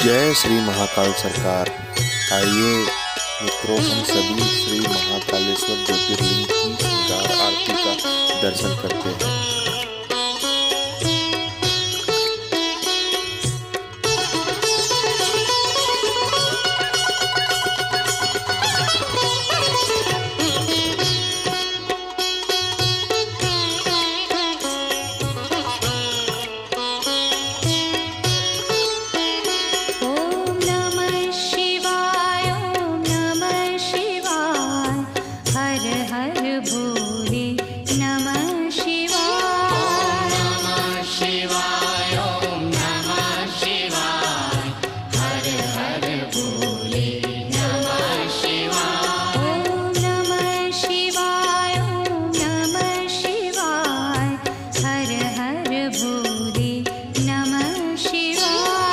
जय श्री महाकाल सरकार। आइए मित्रों, हम सभी श्री महाकालेश्वर ज्योतिर्लिंग की श्रृंगार आरती का दर्शन करते हैं।